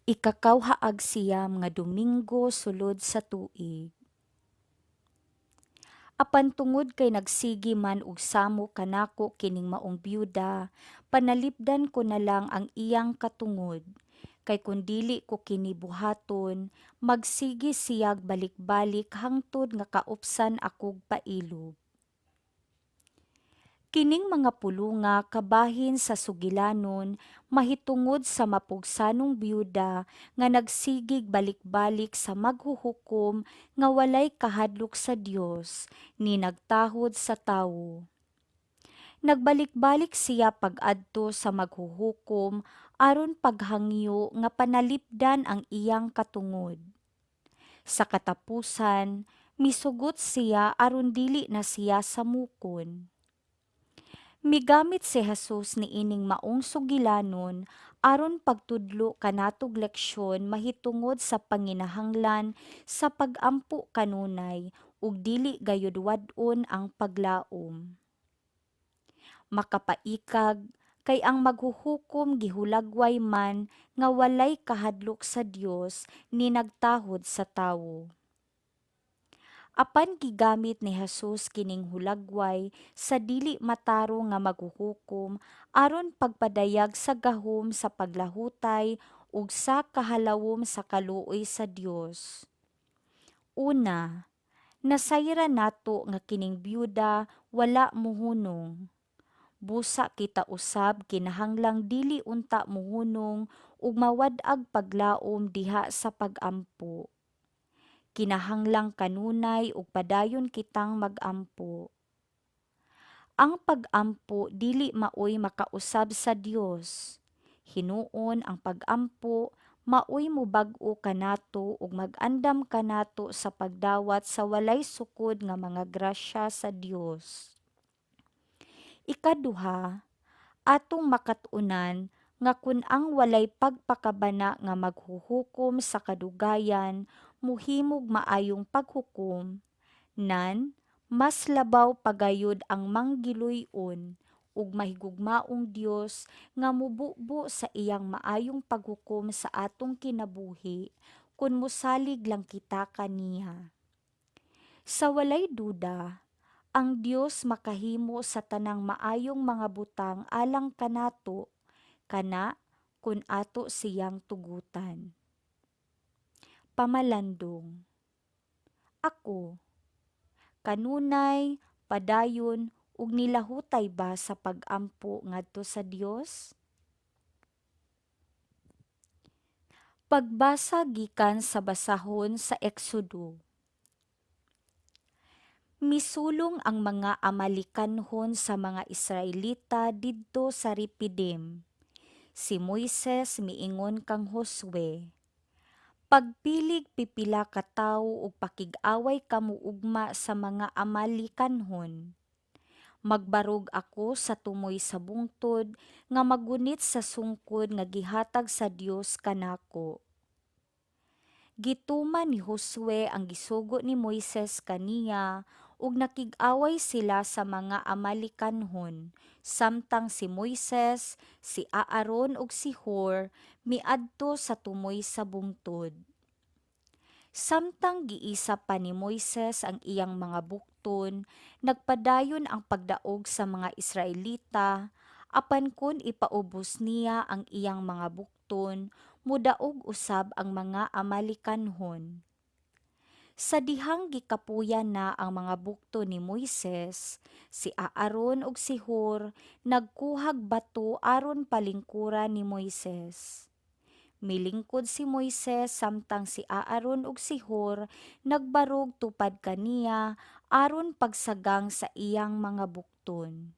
Ikakawhaag siyam nga Domingo sulod sa tuig. Apan tungod kay nagsigi man og samo kanako kining maong byuda, panalipdan ko na lang ang iyang katungod. Kay kun dili ko kini buhaton, magsigi siyag balik-balik hangtod nga kaupsan akog pailob. Kining mga pulunga kabahin sa sugilanon mahitungod sa mapugsanong byuda nga nagsigig balik-balik sa maghuhukom nga walay kahadlok sa Dios ni nagtahod sa tawo. Nagbalik-balik siya pag-adto sa maghuhukom aron paghangyo nga panalipdan ang iyang katungod. Sa katapusan, misugot siya aron dili na siya samukon. Migamit si Jesus ni ining maong sugilanon aron pagtudlo kanatog leksyon mahitungod sa panginahanglan sa pagampo kanunay ug dili gayud wad-on ang paglaom. Makapaikag kay ang maghuhukom gihulagway man nga walay kahadlok sa Dios ni nagtahod sa tawo. Apan gigamit ni Jesus kining hulagway sa dili mataro nga maghuhukom aron pagpadayag sa gahom sa paglahutay ug sa kahalawom sa kaluoy sa Dios. Una, nasayra nato nga kining byuda wala muhunong. Busa kita usab kinahanglang dili unta muhunong ug mawad-ag paglaom diha sa pagampo. Kinahanglang kanunay ug padayon kitang magampo. Ang pagampo dili maoy makausab sa Dios. Hinuon ang pagampo maoy mobag-o kanato ug mag-andam kanato sa pagdawat sa walay sukod nga mga grasya sa Dios. Ikaduha, atong makatunan nga kun ang walay pagpakabana nga maghuhukom sa kadugayan muhimog maayong paghukom, nan mas labaw pagayod ang manggiluy-on ug mahigugmaong Dios nga mububo sa iyang maayong paghukom sa atong kinabuhi kun mosalig lang kita kaniya. Sa walay duda, ang Dios makahimo sa tanang maayong mga butang alang kanato kana kun ato siyang tugutan. Pamalandong. Ako, kanunay, padayon, ug nilahutay ba sa pagampo ngadto sa Dios? Pagbasa gikan sa basahon sa Exodo. Misulong ang mga Amalikanhon sa mga Israelita didto sa Refidim. Si Moises miingon kang Josue, pagpilig pipila ka tawo ug pakig-away kamo ugma sa mga Amalikanhon. Magbarog ako sa tumoy sa bungtod nga magunit sa sungkod nga gihatag sa Dios kanako. Gituman ni Josue ang gisugo ni Moises kaniya ug nakig-away sila sa mga Amalikanhon, samtang si Moises, si Aaron ug si Hur miadto sa tumoy sa bungtod. Samtang giisa pa ni Moises ang iyang mga bukton, nagpadayon ang pagdaog sa mga Israelita, apan kun ipaubos niya ang iyang mga bukton, mudaog usab ang mga Amalikanhon. Sa dihang gikapuyan na ang mga bukto ni Moises, si Aaron ug si Hur nagkuhag bato aron palingkuran ni Moises. Milingkod si Moises samtang si Aaron ug si Hur nagbarog tupad kaniya aron pagsagang sa iyang mga bukton.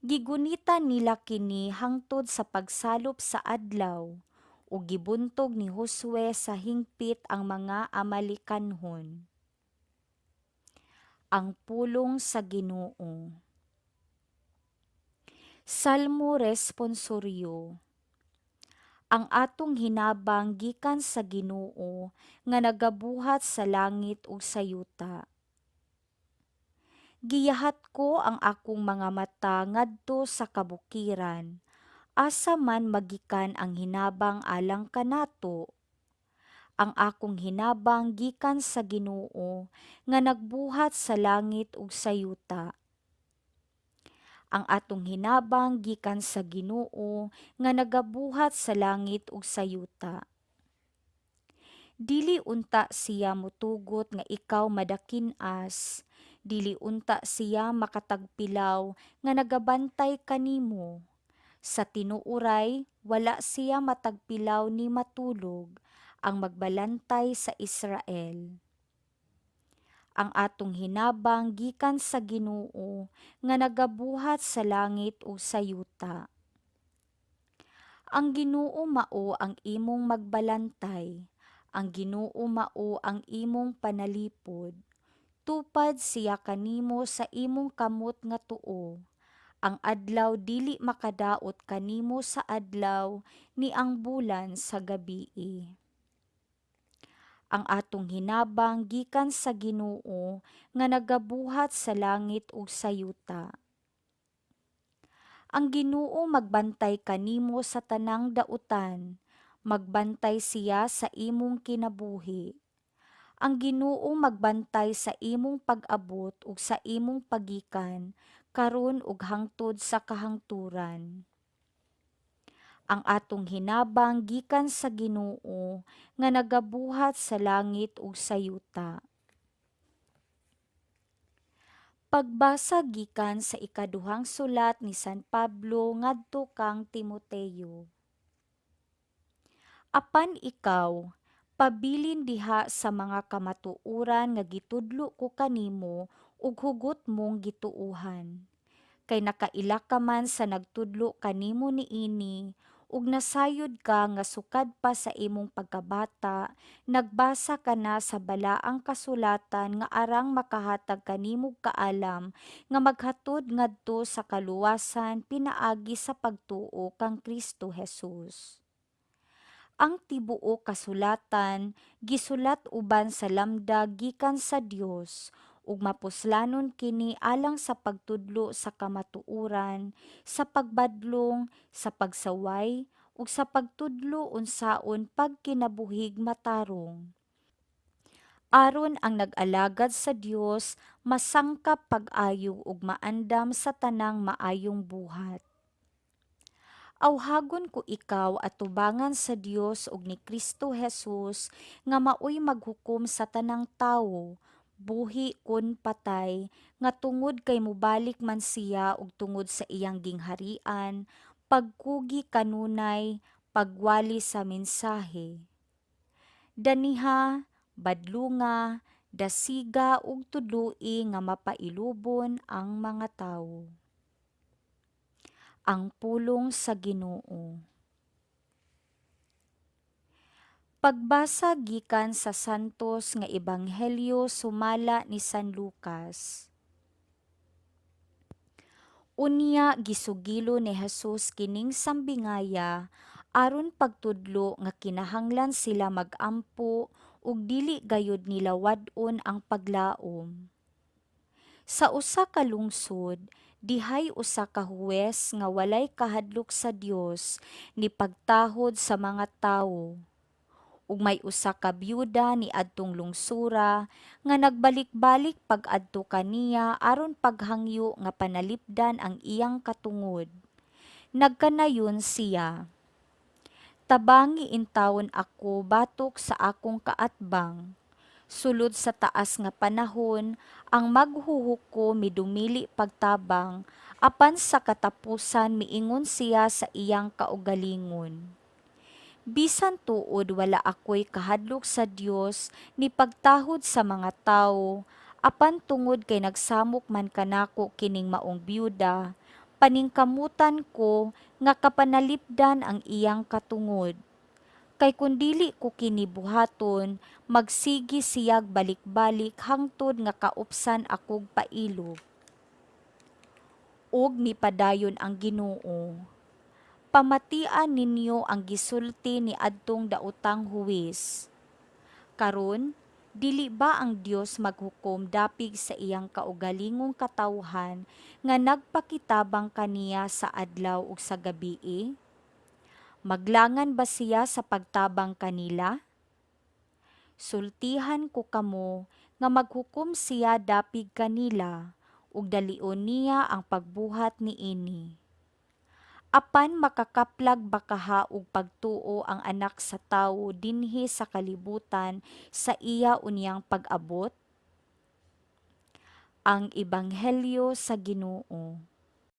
Gigunita nila kini hangtod sa pagsalop sa adlaw ug gibuntog ni Josue sa hingpit ang mga Amalikanhon. Ang pulong sa Ginoo. Salmo responsoryo. Ang atong hinabang gikan sa Ginoo nga nagabuhat sa langit ug sa yuta. Giyahat ko ang akong mga mata ngadto sa kabukiran, asa man magikan ang hinabang alang kanato. Ang akong hinabang gikan sa Ginoo nga nagbuhat sa langit ug sa yuta. Ang atong hinabang gikan sa Ginoo nga nagabuhat sa langit ug sa yuta. Dili unta siya mutugot nga ikaw madakin-as, dili unta siya makatagpilaw nga nagabantay kanimo. Sa tinuuray, wala siya matagpilaw ni matulog, ang magbalantay sa Israel. Ang atong hinabang gikan sa Ginoo nga nagabuhat sa langit ug sa yuta. Ang Ginoo mao ang imong magbalantay, ang Ginoo mao ang imong panalipod. Tupad siya kanimo sa imong kamot nga tuo. Ang adlaw dili makadaot kanimo sa adlaw ni ang bulan sa gabii. Ang atong hinabang gikan sa Ginoo nga nagabuhat sa langit ug sa yuta. Ang Ginoo magbantay kanimo sa tanang dautan, magbantay siya sa imong kinabuhi. Ang Ginoo magbantay sa imong pag-abot ug sa imong pagikan, karon ug hangtod sa kahangturan. Ang atong hinabang gikan sa Ginoo nga nagabuhat sa langit ug sa yuta. Pagbasa gikan sa ikaduhang sulat ni San Pablo ngadto kang Timoteo. Apan ikaw, pabilin diha sa mga kamatuoran nga gitudlo ko kanimo ug hugot mong gituohan. Kay nakaila ka man sa nagtudlo kanimo niini, ug nasayod ka nga sukad pa sa imong pagkabata, nagbasa ka na sa balaang kasulatan nga arang makahatag kanimog kaalam nga maghatod ngadto sa kaluwasan pinaagi sa pagtuo kang Kristo Jesus. Ang tibuok kasulatan gisulat uban sa lamdag gikan sa Dios ug mapuslanon kini alang sa pagtudlo sa kamatuoran, sa pagbadlong, sa pagsaway ug sa pagtudlo unsaon pagkinabuhig matarong. Aron ang nag-alagad sa Dios masangkap pag-ayo ug maandam sa tanang maayong buhat. Awhagon ko ikaw at tubangan sa Dios ug ni Kristo Jesus nga maoy maghukom sa tanang tawo, buhi kun patay, nga tungod kay mubalik man siya ug tungod sa iyang gingharian, pagkugi kanunay, pagwali sa mensahe. Daniha, badlunga, dasiga ug tudloi nga mapailubon ang mga tawo. Ang pulong sa Ginoo. Pagbasa gikan sa Santos nga Ebanghelyo sumala ni San Lucas. Unya gisugilo ni Jesus kining sambingaya aron pagtudlo nga kinahanglan sila magampo ug dili gayud nila wad-on ang paglaom. Sa usa ka lungsod, dihay usa ka huwes nga walay kahadlok sa Dios ni pagtahod sa mga tawo. Ug may usa ka byuda ni adtong lungsura nga nagbalik-balik pag-adto kaniya aron paghangyo nga panalipdan ang iyang katungod. Nagkanayon siya, tabangi intawon ako batok sa akong kaatbang. Sulod sa taas nga panahon, ang maghuhuko midumili pagtabang, apan sa katapusan miingon siya sa iyang kaugalingon. Bisan tuod wala ako'y kahadlok sa Dios ni pagtahod sa mga tawo, apan tungod kay nagsamok man kanako kining maong byuda, paningkamutan ko nga kapanalipdan ang iyang katungod. Kay kung dili ko kini buhaton, magsigi siyag balik-balik hangtod nga kaupsan akog pailog. Ug mipadayon ang Ginoo. Pamatian ninyo ang gisulti ni adtong daotang huwes. Karon, dili ba ang Dios maghukom dapig sa iyang kaugalingong katawhan nga nagpakitabang kaniya sa adlaw ug sa gabii? Maglangan ba siya sa pagtabang kanila? Sultihan ko kamo nga maghukom siya dapig kanila ug dalion niya ang pagbuhat niini. Apan makakaplag ba kaha og pagtuo ang anak sa tawo dinhi sa kalibutan sa iya unyang pag-abot? Ang Ebanghelyo sa Ginoo.